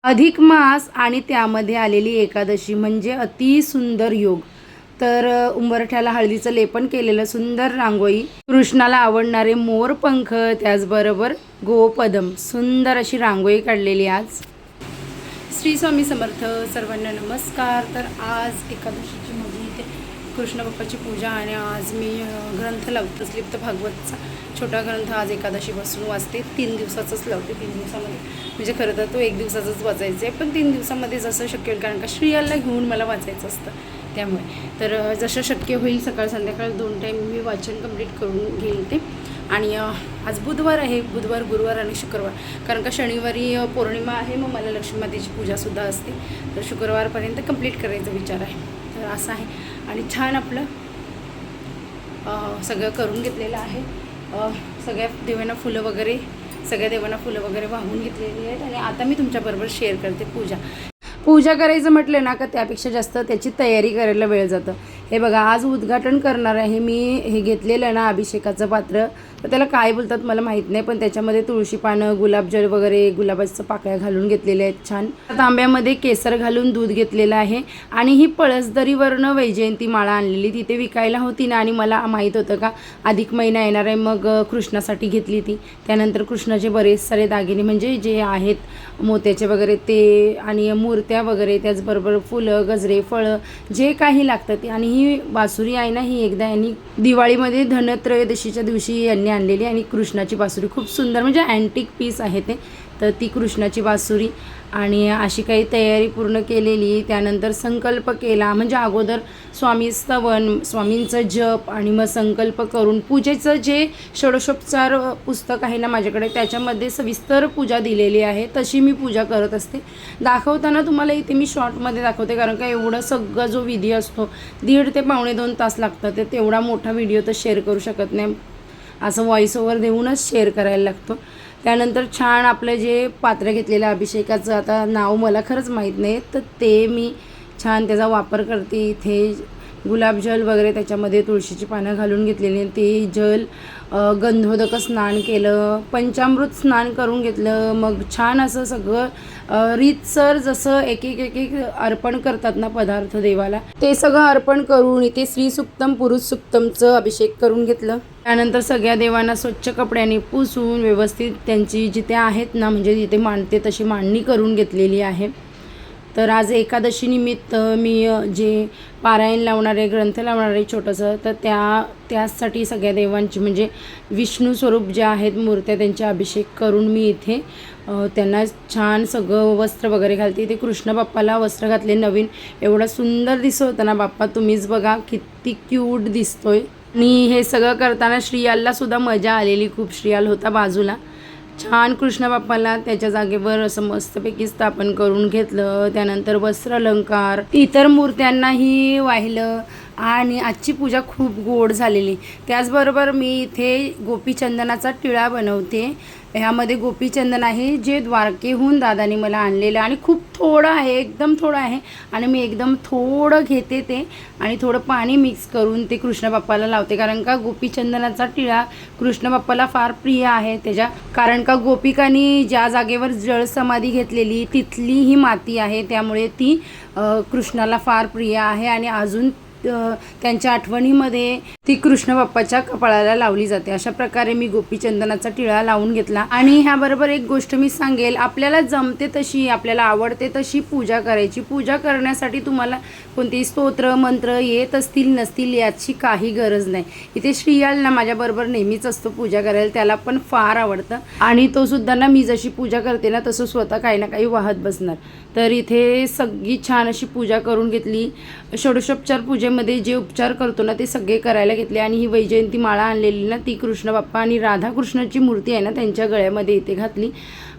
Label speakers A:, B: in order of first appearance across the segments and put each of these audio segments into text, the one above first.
A: अधिक मास आणि त्यामध्ये आलेली एकादशी म्हणजे अति सुंदर योग. तर उंबरठ्याला हळदीचं लेपन केलेलं सुंदर रांगोळी, कृष्णाला आवडणारे मोरपंख, त्याचबरोबर गोपदम, सुंदर अशी रांगोळी काढलेली आज. श्री स्वामी समर्थ. सर्वांना नमस्कार. तर आज एकादशीची माझी इथे कृष्ण बाप्पाची पूजा आणि आज मी ग्रंथ लावते. स्लिप्त भागवतचा छोटा ग्रंथ आज एकादशीपासून वाचते. 3 दिवसाचाच लावते. 3 दिवसामध्ये म्हणजे खरं तर तो 1 दिवसाचाच वाचायचं आहे, पण 3 दिवसामध्ये जसं शक्य होईल, कारण का श्रीयाला घेऊन मला वाचायचं असतं त्यामुळे. तर जसं शक्य होईल सकाळ संध्याकाळ 2 टाईम मी वाचन कंप्लीट करून घेईल ते. आणि आज बुधवार आहे. बुधवार, गुरुवार आणि शुक्रवार, कारण का शनिवारी पौर्णिमा आहे, मग मला लक्ष्मी मातेची पूजासुद्धा असते. तर शुक्रवारपर्यंत कंप्लीट करायचा विचार आहे. तर असं आहे. आणि छान आपलं सगळं करून घेतलेलं आहे. सगळ्या देवांना फुलं वगैरे वाहून घेतलेली आहेत. आणि आता मी तुमच्याबरोबर शेअर करते पूजा करायचं म्हटलं ना का त्यापेक्षा जास्त त्याची तयारी करायला वेळ जातं. हे बघा, आज उद्घाटन करणार आहे मी. हे घेतलेलं ना अभिषेकाचं पात्र, तर त्याला काय बोलतात मला माहीत नाही, पण त्याच्यामध्ये तुळशी पानं, गुलाबजल वगैरे, गुलाबाचं पाकळ्या घालून घेतलेल्या आहेत. छान तांब्यामध्ये केसर घालून दूध घेतलेलं आहे. आणि ही पळसदरीवरनं वैजयंती माळा आणलेली, तिथे विकायला होती ना, आणि मला माहीत होतं का अधिक महिना येणार आहे, मग कृष्णासाठी घेतली ती. त्यानंतर कृष्णाचे बरेच सारे दागिने म्हणजे जे आहेत मोत्याचे वगैरे ते, आणि मूर्त्या वगैरे, त्याचबरोबर फुलं, गजरे, फळं जे काही लागतं ते. आणि ही बासुरी आहे ना, ही एकदा यांनी दिवाळीमध्ये धनत्रयोदशीच्या दिवशी यांनी आणलेली. आणि कृष्णाची बासुरी खूप सुंदर, म्हणजे अँटिक पीस आहे ते. तर ती कृष्णाची बासुरी. आणि अशी काही तयारी पूर्ण केलेली. त्यानंतर संकल्प केला, म्हणजे अगोदर स्वामी स्तवन, स्वामींचं जप, आणि मग संकल्प करून पूजेचं जे षोडशोपचार पुस्तक आहे ना माझ्याकडे, त्याच्यामध्ये सविस्तर पूजा दिलेली आहे. तशी मी पूजा करत असते. दाखवताना तुम्हाला इथे मी शॉर्टमध्ये दाखवते, कारण का एवढं सगळं जो विधी असतो 1.5 ते पावणे 2 तास लागतात. तर तेवढा मोठा व्हिडिओ तर शेअर करू शकत नाही, असं व्हॉइस ओव्हर देऊनच शेअर करायला लागतो. त्यानंतर छान आपलं जे पात्र घेतलेलं अभिषेकाचं, आता नाव मला खरंच माहीत नाही, तर ते मी छान त्याचा वापर करते. इथे गुलाबजल वगैरे, त्याच्यामध्ये तुळशीची पानं घालून घेतलेली, ते जल गंधोदक स्नान केलं, पंचामृत स्नान करून घेतलं. मग छान असं सगळं रीतसर जसं एक एक अर्पण करतात ना पदार्थ देवाला, ते सगळं अर्पण करून इथे श्री सुक्तम, पुरुष सुक्तमचं अभिषेक करून घेतलं. त्यानंतर सगळ्या देवांना स्वच्छ कपड्यांनी पुसून व्यवस्थित त्यांची जिथे आहेत ना, म्हणजे जिथे मांडते तशी मांडणी करून घेतलेली आहे. तर आज एकादशी निमित्त मी जे पारायण लावणारे, ग्रंथ लावणारे छोटंसं, तर त्यासाठी सगळ्या देवांची, म्हणजे विष्णू स्वरूप जे आहेत मूर्त्या, त्यांचे अभिषेक करून मी इथे त्यांना छान सगळं वस्त्र वगैरे घालते. इथे कृष्ण बाप्पाला वस्त्र घातले नवीन. एवढा सुंदर दिसत होता ना बाप्पा, तुम्हीच बघा किती क्यूट दिसतोय. आणि हे सगळं करताना श्रीयालला सुद्धा मजा आलेली खूप. श्रीयाल होता बाजूला. छान कृष्ण बाप्पाला त्याच्या जागेवर असं मस्तपैकी स्थापन करून घेतलं. त्यानंतर वस्त्र अलंकार, इतर मूर्त्यांनाही वाहिलं. आणि आजची पूजा खूप गोड झालेली. त्याचबरोबर मी इथे गोपीचंदनाचा टिळा बनवते. ह्यामध्ये गोपीचंदन आहे जे द्वारकेहून दादाने मला आणलेलं, आणि खूप थोडं आहे, एकदम थोडं आहे. आणि मी एकदम थोडं घेते ते, आणि थोडं पाणी मिक्स करून ते कृष्ण बाप्पाला लावते, कारण का गोपीचंदनाचा टिळा कृष्ण बाप्पाला फार प्रिय आहे त्याच्या. कारण का गोपिकांनी ज्या जागेवर जळसमाधी घेतलेली तिथली ही माती आहे, त्यामुळे ती कृष्णाला फार प्रिय आहे. आणि अजून त्यांच्या आठवणीमध्ये ती कृष्ण बाप्पाच्या कपाळाला लावली जाते. अशा प्रकारे मी गोपीचंदनाचा टिळा लावून घेतला. आणि ह्याबरोबर एक गोष्ट मी सांगेल, आपल्याला जमते तशी, आपल्याला आवडते तशी पूजा करायची. पूजा करण्यासाठी तुम्हाला कोणतेही स्तोत्र मंत्र येत असतील नसतील याची काही गरज नाही. इथे श्रीयाल ना माझ्याबरोबर नेहमीच असतो पूजा करायला, त्याला पण फार आवडतं. आणि तो सुद्धा ना मी जशी पूजा करते ना तसं स्वतः काही ना काही वाहत बसणार. तर इथे सगळी छान अशी पूजा करून घेतली. षोडशोपचार पूजेमध्ये जे उपचार करतो ना ते सगळे करायला घेतले. आणि ही वैजयंती माळा आणलेली ना ती कृष्ण बाप्पा आणि राधाकृष्णाची मूर्ती आहे ना त्यांच्या गळ्यामध्ये इथे घातली.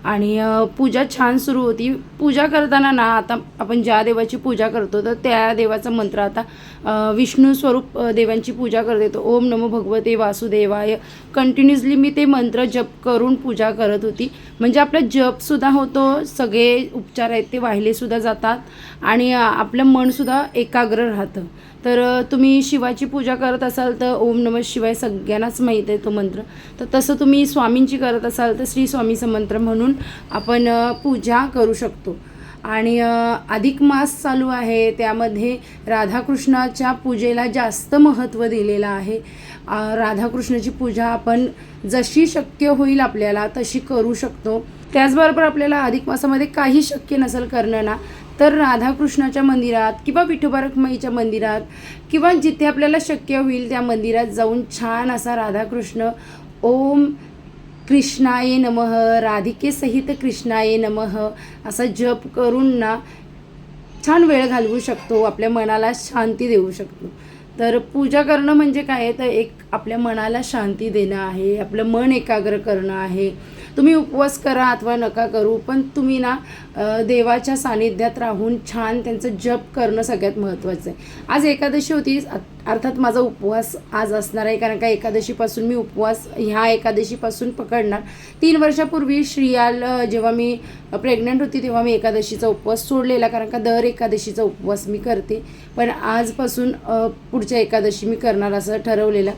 A: आणि पूजा छान सुरू होती. पूजा करताना ना, आता आपण ज्या देवाची पूजा करतो तर त्या देवाचा मंत्र, आता विष्णू स्वरूप देवांची पूजा करते तो ओम नमो भगवते वासुदेवाय, कंटिन्युअसली मी ते मंत्र जप करून पूजा करत होती. म्हणजे आपला जपसुद्धा होतो, सगळे उपचार आहेत ते वाहिलेसुद्धा जातात, आणि आपलं मनसुद्धा एकाग्र राहतं. तर तुम्ही शिवाची पूजा करत असाल तर ओम नमः शिवाय सगळ्यांनाच माहीत आहे तो मंत्र. तर तसं तुम्ही स्वामींची करत असाल तर श्री स्वामी समंत्र म्हणून आपण पूजा करू शकतो. आणि अधिक मास चालू आहे, त्यामध्ये राधाकृष्णाच्या पूजेला जास्त महत्त्व दिलेलं आहे. राधाकृष्णाची पूजा आपण जशी शक्य होईल आपल्याला तशी करू शकतो. त्याचबरोबर आपल्याला अधिक मासामध्ये काही शक्य नसेल करणं ना, तर राधाकृष्णाच्या मंदिरात किंवा विठोबा रखुमाईच्या मंदिरात किंवा जिथे आपल्याला शक्य होईल त्या मंदिरात जाऊन छान असा राधाकृष्ण ओम कृष्णाय नमः, राधिके सहित कृष्णाय नमः असा जप करून ना छान वेळ घालवू शकतो, आपल्या मनाला शांती देऊ शकतो. तर पूजा करणं म्हणजे काय आहे, तर एक आपल्या मनाला शांती देणं आहे, आपलं मन एकाग्र करणं आहे. तुम्ही उपवास करा अथवा नका करू, पण तुम्ही ना देवाच्या सानिध्यात राहून छान त्यांचं जप करणं सगळ्यात महत्त्वाचं आहे. आज एकादशी होती, अर्थात माझा उपवास आज असणार आहे, कारण का एकादशीपासून मी उपवास ह्या एकादशीपासून पकडणार. 3 वर्षापूर्वी श्रियाल जेव्हा मी प्रेग्नंट होती तेव्हा मी एकादशीचा उपवास सोडलेला, कारण का दर एकादशीचा उपवास मी करते. पण आजपासून पुढच्या एकादशी मी करणार असं ठरवलेलं.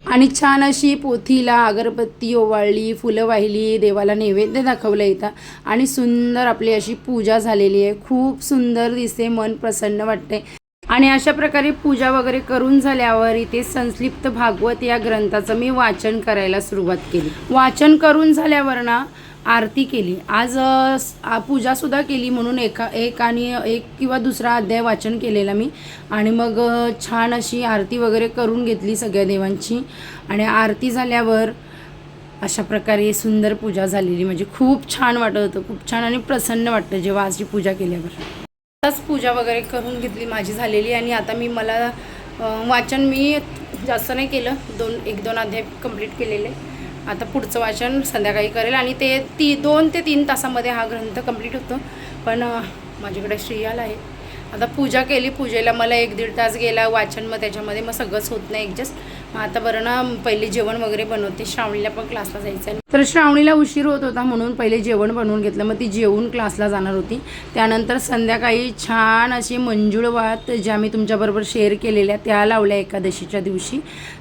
A: आणि छान अशी पोथीला अगरबत्ती ओवाळली, फुलं वाहिली, देवाला नैवेद्य दाखवलं इथं आणि सुंदर आपली अशी पूजा झालेली आहे. खूप सुंदर दिसते, मन प्रसन्न वाटते. आणि अशा प्रकारे पूजा वगैरे करून झाल्यावर इथे संस्लिप्त भागवत या ग्रंथाचं मी वाचन करायला सुरुवात केली. वाचन करून झाल्यावर ना आरती केली. आज पूजासुद्धा केली, म्हणून एक किंवा दुसरा अध्याय वाचन केलेला मी. आणि मग छान अशी आरती वगैरे करून घेतली सगळ्या देवांची. आणि आरती झाल्यावर अशा प्रकारे सुंदर पूजा झालेली, म्हणजे खूप छान वाटत होतं, खूप छान आणि प्रसन्न वाटतं जेव्हा अशी पूजा केल्यावर. आताच पूजा वगैरे करून घेतली माझी झालेली. आणि आता मला वाचन मी जास्त नाही केलं, 1-2 अध्याय कंप्लीट केलेले. आता पुढचं वाचन संध्याकाळी करेल आणि ते 2 ते 3 तासामध्ये हा ग्रंथ कंप्लीट होतो. पण माझ्याकडे श्रियाल आहे. आता पूजा केली, पूजेला मला 1-1.5 तास गेला. वाचन मग त्याच्यामध्ये मग सगळंच होत नाही ॲडजस्ट. मग आता बरं ना पहिले जेवण वगैरे बनवते. श्रावणीला पण क्लासला जायचं आहे, तर श्रावणीला उशीर होत होता म्हणून पहिले जेवण बनवून घेतलं. मग ती जेवून क्लासला जाणार होती. त्यानंतर संध्याकाळी छान अशी मंजुळवात ज्या मी तुमच्याबरोबर शेअर केलेल्या त्या लावल्या एकादशीच्या दिवशी.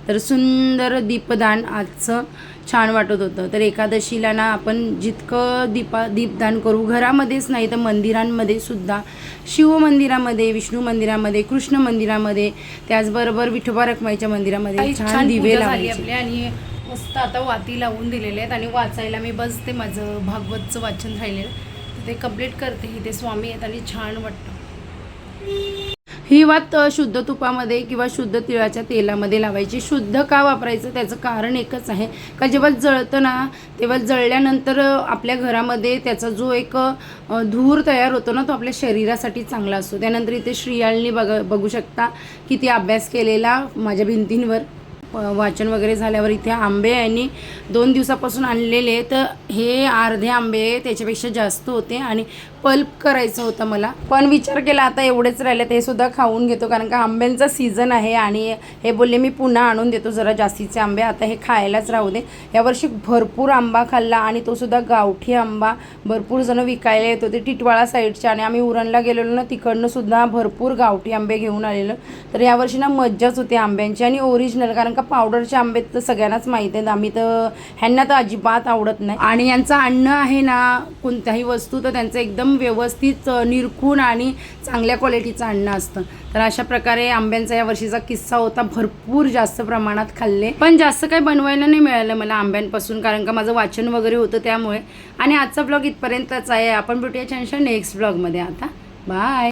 A: तर सुंदर दीपदान आजचं छान वाटत होतं. तर एकादशीला ना आपण जितकं दीपदान करू, घरामध्येच नाही तर मंदिरांमध्ये सुद्धा, शिव मंदिरामध्ये, विष्णू मंदिरामध्ये, कृष्ण मंदिरामध्ये, त्याचबरोबर विठोबा रखुमाईच्या मंदिरामध्ये छान दिवे लावले आपले. आणि मस्त आता वाती लावून दिलेले आहेत. आणि वाचायला मी बसते, माझं भागवतचं वाचन राहिलेलं तर ते कंप्लीट करते. इथे स्वामी आहेत आणि छान वाटतं. ही वात शुद्ध तुपामध्ये किंवा शुद्ध तिळाच्या तेलामध्ये लावायची. शुद्ध का वापरायचं त्याचं कारण एकच आहे का जेव्हा जळतं ना तेव्हा जळल्यानंतर आपल्या घरामध्ये त्याचा जो एक धूर तयार होतो ना तो आपल्या शरीरासाठी चांगला असतो. त्यानंतर इथे श्रियालनी बघू शकता किती अभ्यास केलेला माझ्या भिंतींवर. वाचन वगैरे झाल्यावर इथे आंबे यांनी 2 दिवसापासून आणलेले, तर हे अर्धे आंबे त्याच्यापेक्षा जास्त होते आणि पल्प करायचं होतं मला. पण विचार केला आता एवढेच राहिले ते सुद्धा खाऊन घेतो, कारण का आंब्यांचा सीझन आहे. आणि हे बोलले मी पुन्हा आणून देतो जरा जास्तीचे आंबे, आता हे खायलाच राहू दे. यावर्षी भरपूर आंबा खाल्ला आणि तो सुद्धा गावठी आंबा. भरपूर जण विकायला येत होते टिटवाळा साईडच्या, आणि आम्ही उरणला गेलेलो ना तिकडनं सुद्धा भरपूर गावठी आंबे घेऊन आलेलं. तर यावर्षी ना मज्जाच होती आंब्यांची. आणि ओरिजिनल, कारण का पावडरचे आंबे तर सगळ्यांनाच माहीत आहेत, आम्ही तर ह्यांना तर अजिबात आवडत नाही. आणि यांचं अन्न आहे ना कोणत्याही वस्तू तर त्यांचं एकदम व्यवस्थित निरखून आणि चांगल्या क्वालिटीचं अन्न असतं. तर अशा प्रकारे आंब्यांचा या वर्षीचा किस्सा होता. भरपूर जास्त प्रमाणात खाल्ले, पण जास्त काही बनवायला नाही मिळालं मला आंब्यांपासून, कारण का माझं वाचन वगैरे होतं त्यामुळे. आणि आजचा ब्लॉग इथपर्यंतच आहे. आपण भेटूया छानशा नेक्स्ट ब्लॉगमध्ये. आता बाय.